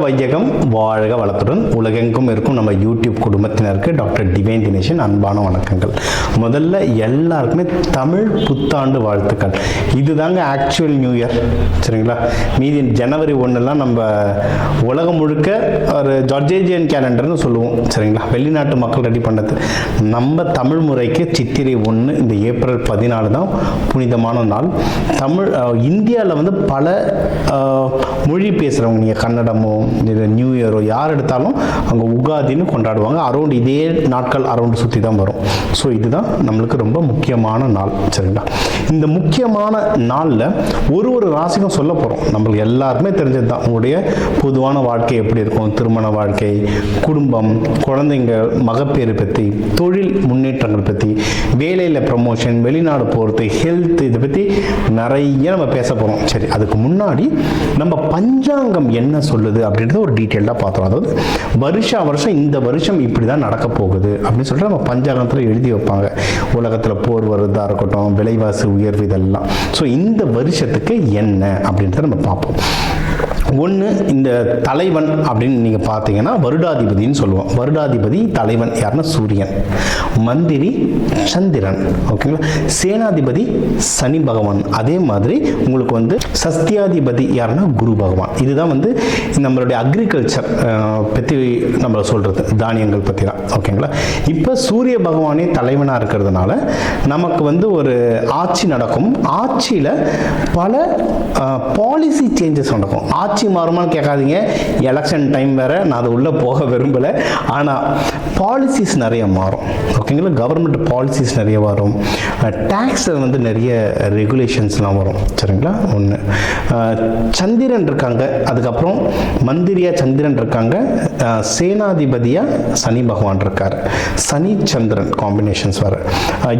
வையகம் வாழ்க வளத்துடன் உலகெங்கும் இருக்கும் நம்ம யூடியூப் குடும்பத்தினருக்கு டாக்டர் டிவைன் தினேஷன் அன்பான வணக்கங்கள். முதல்ல எல்லாருக்குமே தமிழ் புத்தாண்டு வாழ்த்துக்கள். இதுதாங்க ஆக்சுவல் நியூ இயர், சரிங்களா? மீதி ஜனவரி 1 நம்ம உலகம் முழுக்க ஒரு ஜார்ஜேஜியன் கேலண்டர்னு சொல்லுவோம், சரிங்களா? வெளிநாட்டு மக்கள் ரெடி பண்ணது. நம்ம தமிழ் முறைக்கு சித்திரை 1 இந்த ஏப்ரல் 14 தான் புனிதமான நாள். தமிழ் இந்தியாவில் பல மொழி பேசுகிறவங்க, நீங்கள் கன்னடமோ இது நியூ இயரோ யார் எடுத்தாலும் அங்கே உகாதின்னு கொண்டாடுவாங்க. அரௌண்ட் இதே நாட்கள் அரௌண்ட் சுற்றி தான் வரும். ஸோ இதுதான் நம்மளுக்கு ரொம்ப முக்கியமான நாள், சரிங்களா? இந்த முக்கியமான நாளில் ஒரு ராசிக்கும் சொல்ல போகிறோம். நம்மளுக்கு எல்லாருக்குமே தெரிஞ்சது தான். உங்களுடைய பொதுவான வாழ்க்கை எப்படி இருக்கும், திருமண வாழ்க்கை, குடும்பம், குழந்தைங்க, மகப்பேறு பற்றி, தொழில் முன்னேற்றங்கள் பற்றி, வேலையில் ப்ரமோஷன், வெளிநாடு போகிறது, ஹெல்த், இதை பற்றி நிறைய நம்ம பேச போகிறோம். சரி, அதுக்கு முன்னாடி நம்ம பஞ்சாங்கம் என்ன சொல்லுது அப்படின்றத ஒரு டீட்டெயிலாக பார்த்தோம். அதாவது வருஷம் இந்த வருஷம் இப்படி தான் நடக்க போகுது அப்படின்னு சொல்லிட்டு நம்ம பஞ்சாங்கத்தில் எழுதி வைப்பாங்க. உலகத்தில் போர் வருவதாக இருக்கட்டும், விலைவாசி உயர்வு, இதெல்லாம். ஸோ இந்த வருஷத்துக்கு என்ன அப்படின்றத நம்ம பார்ப்போம். ஒன்று, இந்த தலைவன் அப்படின்னு நீங்கள் பார்த்தீங்கன்னா வருடாதிபதினு சொல்லுவோம். வருடாதிபதி தலைவன் யாருன்னா சூரியன், மந்திரி சந்திரன், ஓகேங்களா? சேனாதிபதி சனி பகவான். அதே மாதிரி உங்களுக்கு சஸ்தியாதிபதி யாருன்னா குரு பகவான். இதுதான் நம்மளுடைய அக்ரிகல்ச்சர் பற்றி நம்ம சொல்கிறது, தானியங்கள் பற்றி தான், ஓகேங்களா? இப்போ சூரிய பகவானே தலைவனாக இருக்கிறதுனால நமக்கு ஒரு ஆட்சி நடக்கும். ஆட்சியில் பல பாலிசி சேஞ்சஸ் நடக்கும். ஆட்சி மாறுமான்னு கேட்காதீங்க, எலெக்ஷன் டைம் வேற, நான் அது உள்ளே போக விரும்பலை. ஆனால் பாலிசிஸ் நிறைய மாறும், ஓகேங்களா? கவர்மெண்ட் பாலிசிஸ் நிறைய வரும். டேக்ஸ் நிறைய ரெகுலேஷன்ஸ்லாம் வரும், சரிங்களா? ஒன்று, சந்திரன் இருக்காங்க, அதுக்கப்புறம் மந்திரியா சந்திரன் இருக்காங்க, சேனாதிபதியா சனி பகவான் இருக்கார். சனி சந்திரன் காம்பினேஷன்ஸ் வர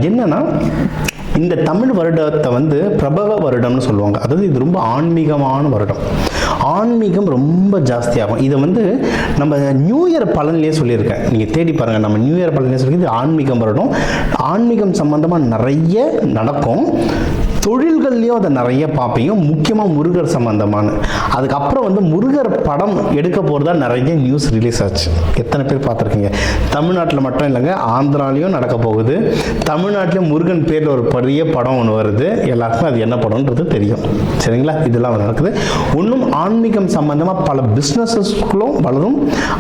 என்னன்னா, இந்த தமிழ் வருடத்தை பிரபவ வருடம்னு சொல்லுவாங்க. அதாவது இது ரொம்ப ஆன்மீகமான வருடம். ஆன்மீகம் ரொம்ப ஜாஸ்தியாகும். இதை நம்ம நியூ இயர் பலன்லேயே சொல்லியிருக்கேன், நீங்கள் தேடி பாருங்கள். நம்ம நியூ இயர் பலன்லேயே சொல்லி இது ஆன்மீகம் வருடம். ஆன்மீகம் சம்பந்தமாக நிறைய நடக்கும். தொழில்கள்லையும் அதை நிறைய பார்ப்பீங்க, முக்கியமாக முருகர் சம்பந்தமான. அதுக்கப்புறம் முருகர் படம் எடுக்க போகிறதா நிறைய நியூஸ் ரிலீஸ் ஆச்சு. எத்தனை பேர் பார்த்துருக்கீங்க? தமிழ்நாட்டில் மட்டும் இல்லைங்க, ஆந்திராலையும் நடக்க போகுது. தமிழ்நாட்டிலையும் முருகன் பேரில் ஒரு பெரிய படம் ஒன்று வருது. எல்லாருக்கும் அது என்ன படம்ன்றது தெரியும், சரிங்களா? இதெல்லாம் நடக்குது. இன்னும் ஆன்மீகம் சம்பந்தமாக பல பிஸ்னஸஸ்களும் வளரும்.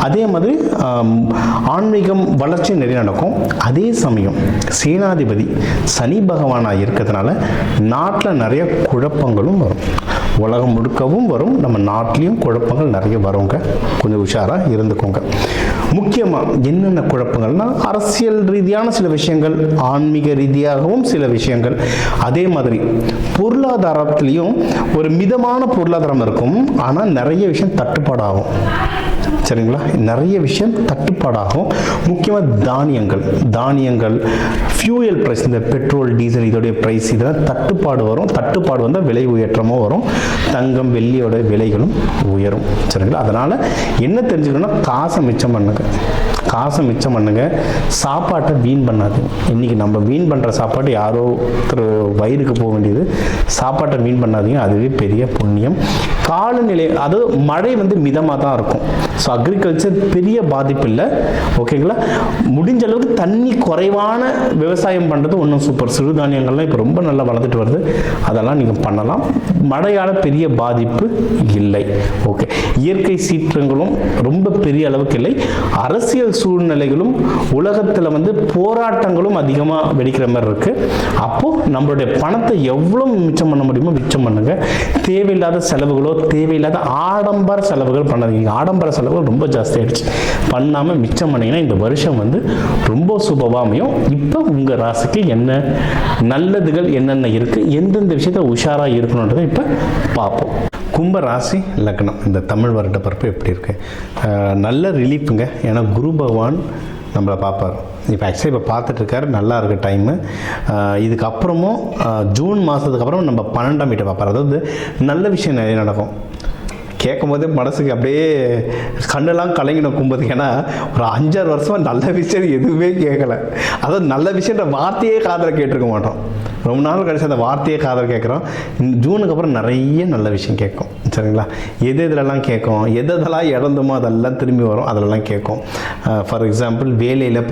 அதே மாதிரி ஆன்மீகம் வளர்ச்சி நிறைய நடக்கும். அதே சமயம் சேனாதிபதி சனி பகவானாக இருக்கிறதுனால நாட்டில் நிறைய குழப்பங்களும் வரும். உலகம் முழுக்கவும் வரும், நம்ம நாட்டிலையும் குழப்பங்கள் நிறைய வருங்க. கொஞ்சம் உஷாராக இருந்துக்கோங்க. முக்கியமாக என்னென்ன குழப்பங்கள்னா, அரசியல் ரீதியான சில விஷயங்கள், ஆன்மீக ரீதியாகவும் சில விஷயங்கள். அதே மாதிரி பொருளாதாரத்திலையும் ஒரு மிதமான பொருளாதாரம் இருக்கும், ஆனால் நிறைய விஷயம் தட்டுப்பாடாகும், சரிங்களா? நிறைய விஷயம் தட்டுப்பாடாகும். முக்கியமாக தானியங்கள், ஃபியூயல் ப்ரைஸ், இந்த பெட்ரோல், டீசல், இதோடைய ப்ரைஸ், இதெல்லாம் தட்டுப்பாடு வரும். தட்டுப்பாடு வந்தால் விலை உயற்றமும் வரும். தங்கம், வெள்ளியோட விலைகளும் உயரும், சரிங்களா? அதனால் என்ன தெரிஞ்சுக்கணும்னா, காசை மிச்சம் பண்ணுங்க. சாப்பாட்டை வீண் பண்ணாதீங்க. இன்றைக்கி நம்ம வீண் பண்ணுற சாப்பாடு யாரோ வயிறுக்கு போக வேண்டியது. சாப்பாட்டை வீண் பண்ணாதீங்க, அதுவே பெரிய புண்ணியம். காலநிலை, அதாவது மழை மிதமாக தான் இருக்கும். ஸோ அக்ரிகல்ச்சர் பெரிய பாதிப்பு இல்லை, ஓகேங்களா? முடிஞ்ச அளவுக்கு தண்ணி குறைவான விவசாயம் பண்ணுறது ஒன்றும் சூப்பர். சிறுதானியங்கள்லாம் இப்போ ரொம்ப நல்லா வளர்ந்துட்டு வருது, அதெல்லாம் நீங்கள் பண்ணலாம். மழையால் பெரிய பாதிப்பு இல்லை, ஓகே? இயற்கை சீற்றங்களும் ரொம்ப பெரிய அளவுக்கு இல்லை. அரசியல் சூழ்நிலைகளும் உலகத்தில் போராட்டங்களும் அதிகமாக வெடிக்கிற மாதிரி இருக்குது. அப்போது நம்மளுடைய பணத்தை எவ்வளோ மிச்சம் பண்ண முடியுமோ மிச்சம் பண்ணுங்க. தேவையில்லாத செலவுகளோ, தேவையில்லாத ஆடம்பர செலவுகள் பண்ணாதீங்க. ஆடம்பர செலவுகள் ரொம்ப ஜாஸ்தி ஆயிடுச்சு. பண்ணாமல் மிச்சம் பண்ணிங்கன்னா இந்த வருஷம் ரொம்ப சுபவாமையும். இப்போ உங்கள் ராசிக்கு என்ன நல்லதுகள் என்னென்ன இருக்குது, எந்தெந்த விஷயத்த உஷாராக இருக்கணுன்றதை இப்போ பார்ப்போம். கும்ப ராசி லக்னம், இந்த தமிழ் வருட பிறப்பு எப்படி இருக்கு? நல்ல ரிலீஃபுங்க. ஏன்னா குரு பகவான் நம்மளை பார்ப்பார். இப்போ ஆக்சுவலி இப்போ பார்த்துட்ருக்காரு, நல்லா இருக்க டைமு. இதுக்கப்புறமும் ஜூன் மாதத்துக்கு அப்புறம் நம்ம 12ஆம் வீட்டை பார்ப்பார். அதாவது நல்ல விஷயம் நிறைய நடக்கும். கேட்கும் போதே மனசுக்கு அப்படியே கண்ணெல்லாம் கலங்கிடும் கும்பத்துக்கு. ஏன்னா ஒரு 5-6 வருஷமாக நல்ல விஷயம் எதுவுமே கேட்கல. அதாவது நல்ல விஷயன்ற வார்த்தையே காதில் கேட்டிருக்க மாட்டோம். ரொம்ப நாள் கழிச்சு அந்த வார்த்தையே காதல் கேட்குறோம். ஜூனுக்கு அப்புறம் நிறைய நல்ல விஷயம் கேட்கும், சரிங்களா. எதெல்லாம் கேட்கும், எதெல்லாம் இழந்தோமோ அதெல்லாம் திரும்பி வரும், அதெல்லாம் கேட்கும். ஃபார் எக்ஸாம்பிள் வேலையில்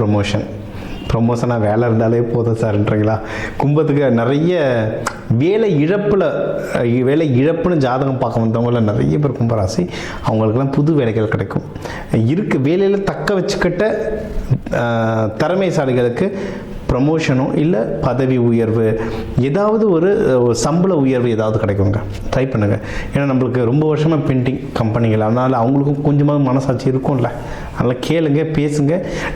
ப்ரொமோஷனாக வேலை இருந்தாலே போதும் சார்ன்றீங்களா. கும்பத்துக்கு நிறைய வேலை இழப்புன்னு ஜாதகம் பார்க்க வந்தவங்கள நிறைய பேர் கும்பராசி. அவங்களுக்கெல்லாம் புது வேலைகள் கிடைக்கும். வேலையில் தக்க வச்சுக்கிட்ட திறமைசாலிகளுக்கு ப்ரமோஷனோ இல்லை பதவி உயர்வு, ஏதாவது ஒரு சம்பள உயர்வு ஏதாவது கிடைக்குங்க. ட்ரை பண்ணுங்கள். ஏன்னா நம்மளுக்கு ரொம்ப வருஷமாக பெண்டிங் கம்பெனிகள், அதனால் அவங்களுக்கும் கொஞ்சமாக மனசாட்சி இருக்கும்ல. அதனால் கேளுங்க, பேசுங்க,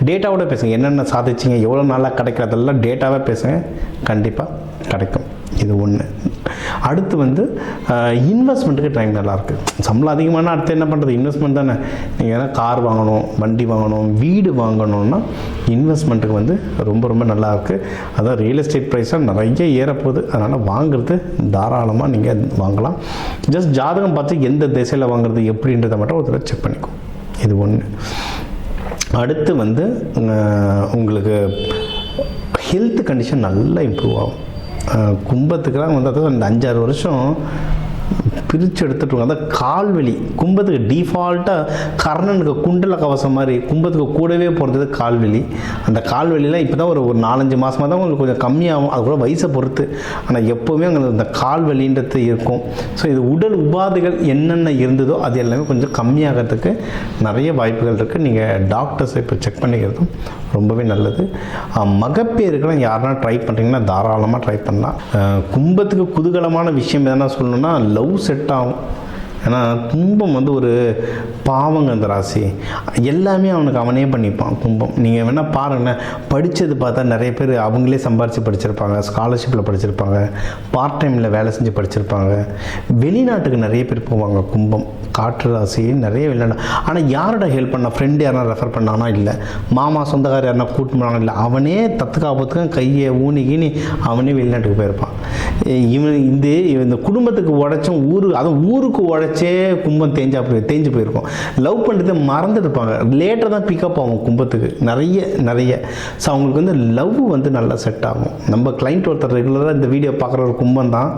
டேட்டாவோட பேசுங்க. என்னென்ன சாதிச்சிங்க, எவ்வளோ நாளாக கிடைக்கிறதெல்லாம் டேட்டாவாக பேசுங்க, கண்டிப்பாக கிடைக்கும். இது ஒன்று. அடுத்து இன்வெஸ்ட்மெண்ட்டுக்கு டைம் நல்லாயிருக்கு. சம்பளம் அதிகமான அடுத்து என்ன பண்ணுறது, இன்வெஸ்ட்மெண்ட் தானே. நீங்கள் ஏன்னா கார் வாங்கணும், வண்டி வாங்கணும், வீடு வாங்கணும்னா இன்வெஸ்ட்மெண்ட்டுக்கு ரொம்ப ரொம்ப நல்லாயிருக்கு. அதான் ரியல் எஸ்டேட் ப்ரைஸாக நிறைய ஏறப்போகுது. அதனால் வாங்குறது தாராளமாக நீங்கள் வாங்கலாம். ஜஸ்ட் ஜாதகம் பார்த்து எந்த திசையில் வாங்குறது எப்படின்றத மட்டும் ஒரு தடவை செக் பண்ணிக்கோ. இது ஒன்று. அடுத்து உங்களுக்கு ஹெல்த் கண்டிஷன் நல்லா இம்ப்ரூவ் ஆகும். கும்பத்துக்கெல்லாம் அதாவது அந்த 5-6 வருஷம் பிரித்து எடுத்துகிட்டு அதான் கால்வலி. கும்பத்துக்கு டிஃபால்ட்டாக கர்ணனுக்கு குண்டல கவசம் மாதிரி கும்பத்துக்கு கூடவே போகிறது கால்வலி. அந்த கால்வலிலாம் இப்போ தான் ஒரு 4-5 மாதமாக தான் உங்களுக்கு கொஞ்சம் கம்மியாகும். அது கூட வயசை பொறுத்து. ஆனால் எப்போவுமே உங்களுக்கு இந்த கால்வலின்றது இருக்கும். ஸோ இது உடல் உபாதைகள் என்னென்ன இருந்ததோ அது எல்லாமே கொஞ்சம் கம்மியாகிறதுக்கு நிறைய வாய்ப்புகள் இருக்குது. நீங்கள் டாக்டர்ஸை இப்போ செக் பண்ணிக்கிறதும் ரொம்பவே நல்லது. மகப்பேருக்கெல்லாம் யாருன்னா ட்ரை பண்ணுறீங்கன்னா தாராளமாக ட்ரை பண்ணலாம். கும்பத்துக்கு குதூகலமான விஷயம் எதனா சொல்லணும்னா லவ் செட் ஆகும். ஏன்னா கும்பம் ஒரு பாவங்க. அந்த ராசி எல்லாமே அவனே பண்ணிப்பான் கும்பம். நீங்கள் வேணால் பாருங்களேன், படித்தது பார்த்தா நிறைய பேர் அவங்களே சம்பாரித்து படிச்சிருப்பாங்க, ஸ்காலர்ஷிப்பில் படிச்சிருப்பாங்க, பார்ட் டைமில் வேலை செஞ்சு படிச்சிருப்பாங்க. வெளிநாட்டுக்கு நிறைய பேர் போவாங்க கும்பம். காற்று ராசி நிறைய வெளிநாடு. ஆனால் யாரோட ஹெல்ப் பண்ண, ஃப்ரெண்டு யாரா ரெஃபர் பண்ணானா இல்லை, மாமா சொந்தக்காரர் யாரா கூட்டு போனாங்க இல்லை, அவனே தத்துக்காப்பத்துக்கும் கையை ஊனி அவனே வெளிநாட்டுக்கு போயிருப்பான். இந்த குடும்பத்துக்கு உழைச்சும் ஊருக்கு உழைச்சே கும்பம் தேஞ்சு போயிருக்கும். லவ் பண்ணிட்டு மறந்துருப்பாங்க. லேட்டாக தான் பிக்கப் ஆகும் கும்பத்துக்கு நிறைய. ஸோ அவங்களுக்கு லவ் நல்லா செட் ஆகும். நம்ம கிளைண்ட் ஒருத்தர் ரெகுலராக இந்த வீடியோ பார்க்குற ஒரு கும்பம் தான்.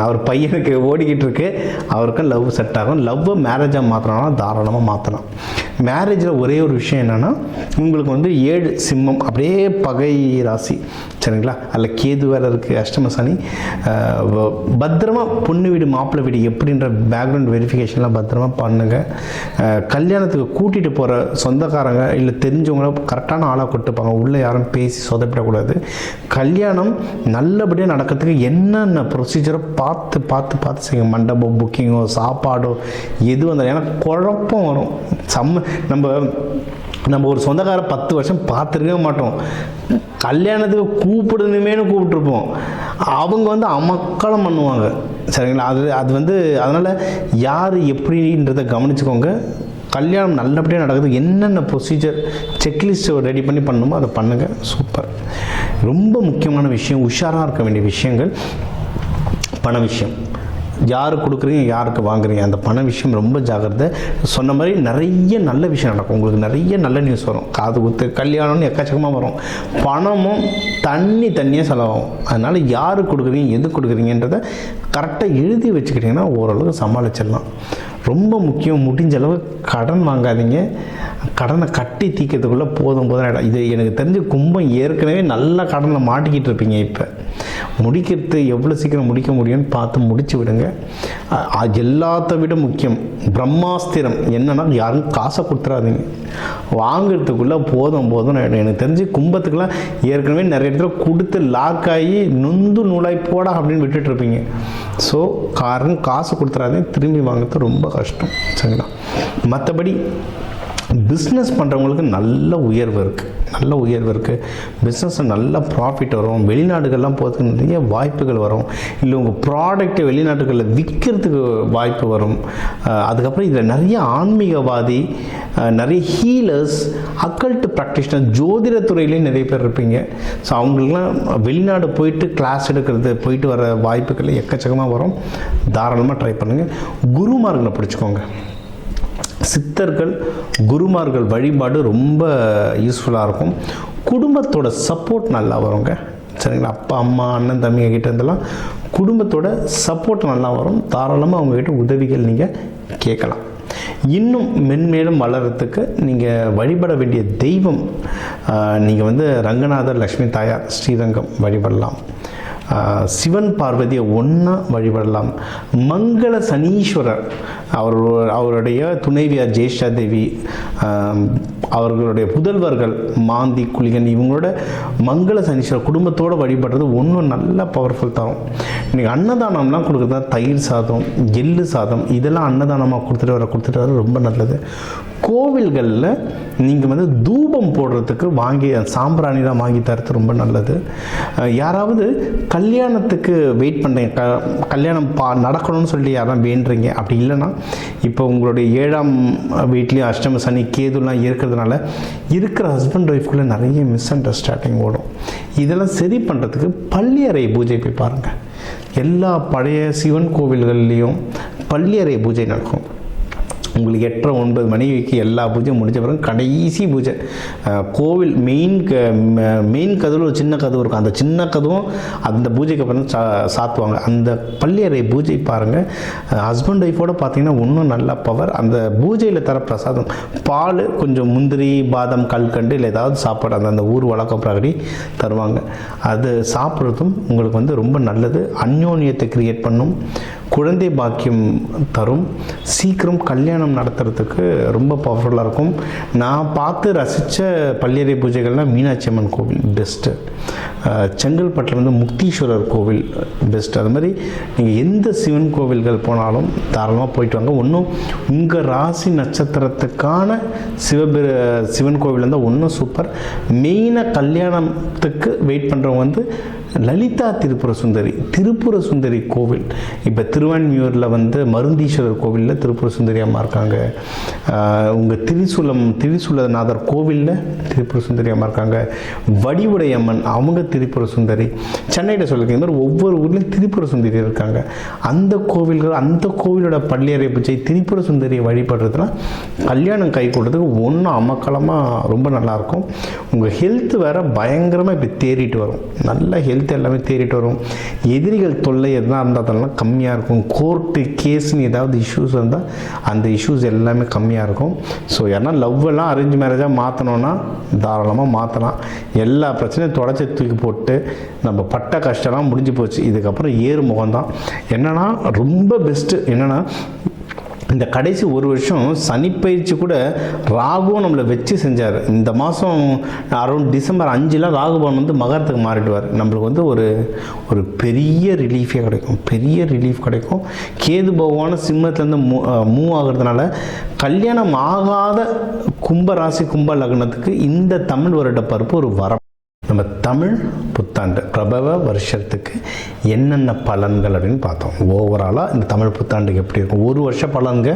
அவர் பையனுக்கு ஓடிக்கிட்டு இருக்கு, அவருக்கும் லவ் செட் ஆகும். லவ்வை மேரேஜாக மாற்றணும்னா தாராளமாக மாற்றலாம். மேரேஜில் ஒரே ஒரு விஷயம் என்னென்னா, உங்களுக்கு 7 சிம்மம் அப்படியே பகை ராசி, சரிங்களா. அதில் கேது வேறு இருக்குது, அஷ்டம சனி. பத்திரமா பொண்ணு வீடு மாப்பிள்ளை வீடு எப்படின்ற பேக்ரவுண்ட் வெரிஃபிகேஷன்லாம் பத்திரமா பண்ணுங்கள். கல்யாணத்துக்கு கூட்டிகிட்டு போகிற சொந்தக்காரங்க இல்லை தெரிஞ்சவங்கள கரெக்டான ஆளாக கொடுத்துப்பாங்க. உள்ளே யாரும் பேசி சொதப்பிடக்கூடாது. கல்யாணம் நல்லபடியாக நடக்கிறதுக்கு என்னென்ன ப்ரொசீஜரை பார்த்து செய்யுங்க. மண்டபம் புக்கிங்கோ சாப்பாடோ எது வந்தாலும், ஏன்னா குழப்பம் வரும். நம்ம ஒரு சொந்தக்கார 10 வருஷம் பார்த்துருக்கவே மாட்டோம். கல்யாணத்துக்கு கூப்பிடணுமேனு கூப்பிட்டுருப்போம். அவங்க அமக்களம் பண்ணுவாங்க, சரிங்களா. அது அதனால் யார் எப்படின்றத கவனிச்சுக்கோங்க. கல்யாணம் நல்லபடியாக நடக்குது. என்னென்ன ப்ரொசீஜர் செக்லிஸ்ட் ரெடி பண்ணணுமோ அதை பண்ணுங்கள். சூப்பர். ரொம்ப முக்கியமான விஷயம், உஷாராக இருக்க வேண்டிய விஷயங்கள் பண விஷயம். யாருக்கு கொடுக்குறீங்க, யாருக்கு வாங்குறீங்க, அந்த பண விஷயம் ரொம்ப ஜாக்கிரதை. சொன்ன மாதிரி நிறைய நல்ல விஷயம் நடக்கும். உங்களுக்கு நிறைய நல்ல நியூஸ் வரும். காது குத்து, கல்யாணம்னு எக்கச்சக்கமாக வரும். பணமும் தண்ணியாக செலவாகும். அதனால் யாருக்கு கொடுக்குறீங்க, எது கொடுக்குறீங்கன்றதை கரெக்டாக எழுதி வச்சுக்கிட்டிங்கன்னா ஓரளவுக்கு சமாளிச்சிடலாம். ரொம்ப முக்கியம், முடிஞ்ச அளவு கடன் வாங்காதீங்க. கடனை கட்டி தீக்கிறதுக்குள்ளே போதும் இது எனக்கு தெரிஞ்சு கும்பம் ஏற்கனவே நல்ல கடனை மாட்டிக்கிட்டு இருப்பீங்க. இப்போ முடிக்கிறது எவ்வளோ சீக்கிரம் முடிக்க முடியும்னு பார்த்து முடிச்சு விடுங்க. எல்லாத்த விட முக்கியம் பிரம்மாஸ்திரம் என்னன்னா, யாரும் காசை கொடுத்துடாதீங்க. வாங்கிறதுக்குள்ளே போதும் எனக்கு தெரிஞ்சு கும்பத்துக்கெல்லாம் ஏற்கனவே நிறைய இடத்துல கொடுத்து லாக் ஆகி நொந்து நூலாய் போடா அப்படின்னு விட்டுட்டு இருப்பீங்க. ஸோ காசு கொடுத்துடாதீங்க. திரும்பி வாங்கிறது ரொம்ப கஷ்டம், சரிங்களா. மற்றபடி பிஸ்னஸ் பண்ணுறவங்களுக்கு நல்ல உயர்வு இருக்குது. பிஸ்னஸில் நல்ல ப்ராஃபிட் வரும். வெளிநாடுகள்லாம் போகிறதுக்கு நிறைய வாய்ப்புகள் வரும். இல்லை உங்கள் ப்ராடக்டை வெளிநாட்டுகளில் விற்கிறதுக்கு வாய்ப்பு வரும். அதுக்கப்புறம் இதில் நிறைய ஆன்மீகவாதி, நிறைய ஹீலர்ஸ், அக்கல்ட் ப்ராக்டிஷனர், ஜோதிடத்துறையிலே நிறைய பேர் இருப்பீங்க. ஸோ அவங்களுக்குலாம் வெளிநாடு போயிட்டு கிளாஸ் எடுக்கிறது, போயிட்டு வர வாய்ப்புகள் எக்கச்சக்கமாக வரும். தாராளமாக ட்ரை பண்ணுங்கள். குருமார்களை பிடிச்சிக்கோங்க. சித்தர்கள், குருமார்கள் வழிபாடு ரொம்ப யூஸ்ஃபுல்லாக இருக்கும். குடும்பத்தோட சப்போர்ட் நல்லா வருங்க, சரிங்களா. அப்பா அம்மா அண்ணன் தம்பிங்க கிட்ட இருந்தெல்லாம் குடும்பத்தோட சப்போர்ட் நல்லா வரும். தாராளமாக அவங்ககிட்ட உதவிகள் நீங்கள் கேட்கலாம். இன்னும் மென்மேலும் வளர்கிறதுக்கு நீங்கள் வழிபட வேண்டிய தெய்வம், நீங்கள் வந்து ரங்கநாதர், லக்ஷ்மி தாயார், ஸ்ரீரங்கம் வழிபடலாம். சிவன் பார்வதியை ஒன்றா வழிபடலாம். மங்கள சனீஸ்வரர், அவருடைய துணைவியார் ஜெயேஷ்டா தேவி, அவர்களுடைய புதல்வர்கள் மாந்தி, குளிகன், இவங்களோட மங்கள சனீஸ்வரர் குடும்பத்தோடு வழிபடுறது ஒன்றும் நல்ல பவர்ஃபுல் தரும். இன்றைக்கி அன்னதானம்லாம் கொடுக்குறதா தயிர் சாதம், எள்ளு சாதம், இதெல்லாம் அன்னதானமாக கொடுத்துட்டு வர ரொம்ப நல்லது. கோவில்களில் நீங்கள் வந்து தூபம் போடுறதுக்கு வாங்கி சாம்பிராணிலாம் வாங்கி தரது ரொம்ப நல்லது. யாராவது கல்யாணத்துக்கு வெயிட் பண்ணுறீங்க, கல்யாணம் நடக்கணும்னு சொல்லி யாரும் வேண்டுறீங்க, அப்படி இல்லைன்னா இப்போ உங்களுடைய 7ஆம் வீட்லேயும் அஷ்டம சனி கேதுலாம் இருக்கிறதுனால இருக்கிற ஹஸ்பண்ட் ஒய்ஃப்குள்ளே நிறைய மிஸ் அண்டர்ஸ்டாண்டிங் ஓடும். இதெல்லாம் சரி பண்ணுறதுக்கு பள்ளியறை பூஜை போய் பாருங்கள். எல்லா பழைய சிவன் கோவில்கள்லேயும் பள்ளியறை பூஜை நடக்கும். உங்களுக்கு 8-9 மணிக்கு எல்லா பூஜையும் முடிஞ்ச பிறகு கடைசி பூஜை கோவில் மெயின் கதவு ஒரு சின்ன கதவு இருக்கும். அந்த சின்ன கதவும் அந்த பூஜைக்கு அப்புறம் சாத்துவாங்க. அந்த பள்ளியறை பூஜை பாருங்கள். ஹஸ்பண்ட் ஒய்ஃபோடு பார்த்தீங்கன்னா இன்னும் நல்ல பவர். அந்த பூஜையில் தர பிரசாதம் பால், கொஞ்சம் முந்திரி, பாதாம், கல்கண்டு இல்லை ஏதாவது சாப்பாடு அந்த ஊர் வழக்கம் பிரகடி தருவாங்க. அது சாப்பிட்றதும் உங்களுக்கு வந்து ரொம்ப நல்லது. அந்யோன்யத்தை கிரியேட் பண்ணும், குழந்தை பாக்கியம் தரும், சீக்கிரம் கல்யாணம் நடத்துறதுக்கு ரொம்ப பவர்ஃபுல்லாக இருக்கும். நான் பார்த்து ரசித்த பள்ளியறை பூஜைகள்னால் மீனாட்சி அம்மன் கோவில் பெஸ்ட்டு, செங்கல்பட்டில் வந்து முக்தீஸ்வரர் கோவில் பெஸ்ட்டு. அது மாதிரி நீங்கள் எந்த சிவன் கோவில்கள் போனாலும் தாராளமாக போயிட்டு வாங்க. ஒன்றும் உங்கள் ராசி நட்சத்திரத்துக்கான சிவன் கோவில் இருந்தால் ஒன்றும் சூப்பர். மெயினாக கல்யாணத்துக்கு வெயிட் பண்ணுறவங்க வந்து லலிதா திருப்புர சுந்தரி கோவில். இப்போ திருவான்மியூரில் வந்து மருந்தீஸ்வரர் கோவிலில் திருப்புர சுந்தரி அம்மா இருக்காங்க. உங்கள் திரிசூலநாதர் கோவிலில் திரிபுர சுந்தரி அம்மா இருக்காங்க. வடிவுடையம்மன் அவங்க திரிபுர சுந்தரி. சென்னையில் சொல்லியிருக்க மாதிரி ஒவ்வொரு ஊர்லேயும் திரிபுர சுந்தரி இருக்காங்க. அந்த கோவிலோட பள்ளியறை பூஜை திரிபுர சுந்தரியை வழிபடுறதுனா கல்யாணம் கை கொடுறதுக்கு ஒன்றும் அமக்கலமாக ரொம்ப நல்லாயிருக்கும். உங்கள் ஹெல்த் வேறு பயங்கரமாக இப்போ தேறிட்டு வரும். நல்ல ஹெல்த் எல்லாமே தேறிட்டு வரும். எதிரிகள் தொல்லை எதுனா இருந்தால் அதெல்லாம் கம்மியாக இருக்கும். கோர்ட்டு கேஸ்ன்னு ஏதாவது இஷ்யூஸ் இருந்தால் அந்த இஷ்யூஸ் எல்லாமே கம்மியாக இருக்கும். ஸோ ஏன்னா லவ்வெல்லாம் அரேஞ்ச் மேரேஜாக மாற்றணுன்னா தாராளமாக மாற்றலாம். எல்லா பிரச்சனையும் தொடச்சி தூக்கி போட்டு நம்ம பட்ட கஷ்டம்லாம் முடிஞ்சு போச்சு. இதுக்கப்புறம் ஏறு முகம்தான். என்னென்னா ரொம்ப பெஸ்ட்டு என்னென்னா, இந்த கடைசி ஒரு வருஷம் சனிப்பயிற்சி கூட ராகுவும் நம்மளை வச்சு செஞ்சார். இந்த மாதம் அரௌண்ட் டிசம்பர் 5 ராகுபவன் வந்து மகரத்துக்கு மாறிடுவார். நம்மளுக்கு வந்து ஒரு பெரிய ரிலீஃப் கிடைக்கும். கேது பகவான சிம்மத்துலேருந்து மூவ் ஆகிறதுனால கல்யாணம் ஆகாத கும்பராசி கும்ப லக்னத்துக்கு இந்த தமிழ் வருட பருப்பு ஒரு வரம். நம்ம தமிழ் புத்தாண்டு பிரபவ வருஷத்துக்கு என்னென்ன பலன்கள் அப்படின்னு பார்த்தோம். ஓவராலாக இந்த தமிழ் புத்தாண்டுக்கு எப்படி இருக்கும், ஒரு வருஷ பலன்க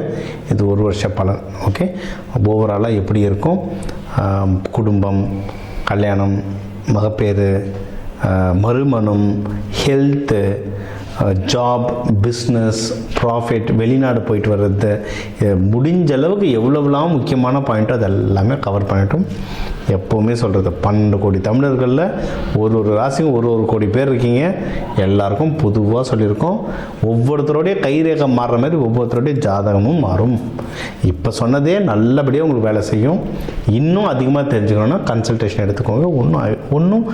இது ஒரு வருஷ பலன். ஓகே, ஓவராலாக எப்படி இருக்கும், குடும்பம், கல்யாணம், மகப்பேறு, மறுமணம், ஹெல்த்து, ஜாப், பிஸ்னஸ், ப்ராஃபிட், வெளிநாடு போயிட்டு வர்றது, முடிஞ்ச அளவுக்கு எவ்வளோலாம் முக்கியமான பாயிண்ட்டோ அது எல்லாமே கவர் பண்ணிட்டோம். எப்போவுமே சொல்கிறது 12 கோடி தமிழர்களில் ஒரு ராசிக்கும் ஒரு கோடி பேர் இருக்கீங்க. எல்லாருக்கும் பொதுவாக சொல்லியிருக்கோம். ஒவ்வொருத்தருடைய கைரேகை மாறுற மாதிரி ஒவ்வொருத்தருடைய ஜாதகமும் மாறும். இப்போ சொன்னதே நல்லபடியாக உங்களுக்கு வேலை செய்யும். இன்னும் அதிகமாக தெரிஞ்சுக்கணுன்னா கன்சல்டேஷன் எடுத்துக்கோங்க. ஒன்றும்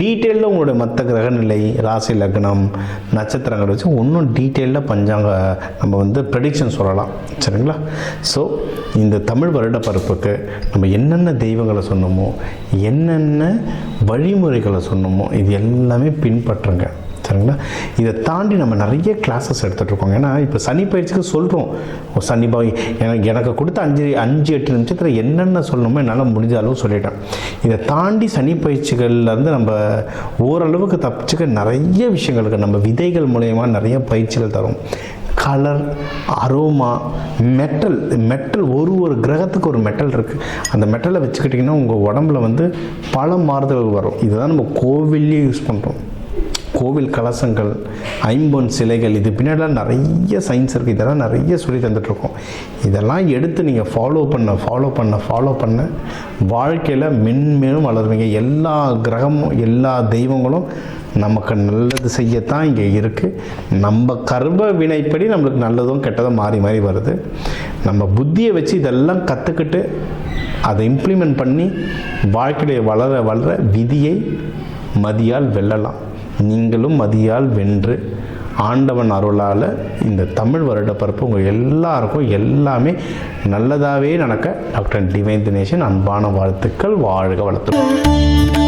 டீட்டெயிலில் உங்களுடைய மற்ற கிரகநிலை, ராசி லக்னம், நட்சத்திரங்களை வச்சு இன்னும் டீட்டெயிலில் பஞ்சாங்க நம்ம வந்து ப்ரெடிக்ஷன் சொல்லலாம். சரிங்களா? ஸோ இந்த தமிழ் வருட பருப்புக்கு நம்ம என்னென்ன தெய்வங்களை சொன்னோமோ, என்னென்ன வழிமுறைகளை சொன்னோமோ இது எல்லாமே பின்பற்றுங்க. சரிங்களா? இதை தாண்டி நம்ம நிறைய கிளாஸஸ் எடுத்துகிட்ருக்கோங்க. ஏன்னா இப்போ சனி பயிற்சிக்கு சொல்கிறோம், சனி பாய் எனக்கு கொடுத்த 5-8 நிமிஷத்தில் என்னென்ன சொல்லணுமோ என்னால் முடிஞ்ச அளவு சொல்லிட்டேன். இதை தாண்டி சனி பயிற்சிகள்லேருந்து நம்ம ஓரளவுக்கு தப்பிச்சுக்க நிறைய விஷயங்களுக்கு நம்ம விதைகள் மூலயமா நிறைய பயிற்சிகள் தரும். கலர், அரோமா, மெட்டல் ஒரு கிரகத்துக்கு ஒரு மெட்டல் இருக்குது. அந்த மெட்டலை வச்சுக்கிட்டிங்கன்னா உங்கள் உடம்புல வந்து பல மாறுதல்கள் வரும். இதுதான் நம்ம கோவில்லையே யூஸ் பண்ணுறோம். கோவில் கலசங்கள், ஐம்பொன் சிலைகள், இது பின்னாடிலாம் நிறைய சயின்ஸ் இருக்குது. இதெல்லாம் நிறைய சொல்லி தந்துட்டுருக்கோம். இதெல்லாம் எடுத்து நீங்கள் ஃபாலோ பண்ண வாழ்க்கையில் மென்மேலும் வளருவீங்க. எல்லா கிரகமும் எல்லா தெய்வங்களும் நமக்கு நல்லது செய்யத்தான் இங்கே இருக்குது. நம்ம கர்ம வினைப்படி நம்மளுக்கு நல்லதும் கெட்டதும் மாறி மாறி வருது. நம்ம புத்தியை வச்சு இதெல்லாம் கற்றுக்கிட்டு அதை இம்ப்ளிமெண்ட் பண்ணி வாழ்க்கையை வளர வளர விதியை மதியால் வெல்லலாம். நீங்களும் மதியால் வென்று ஆண்டவன் அருளால் இந்த தமிழ் வருடப்பிறப்பு உங்கள் எல்லாருக்கும் எல்லாமே நல்லதாகவே நடக்க டாக்டர் டிவைன் தினேஷன் அன்பான வாழ்த்துக்கள். வாழ்க வளத்துடன்.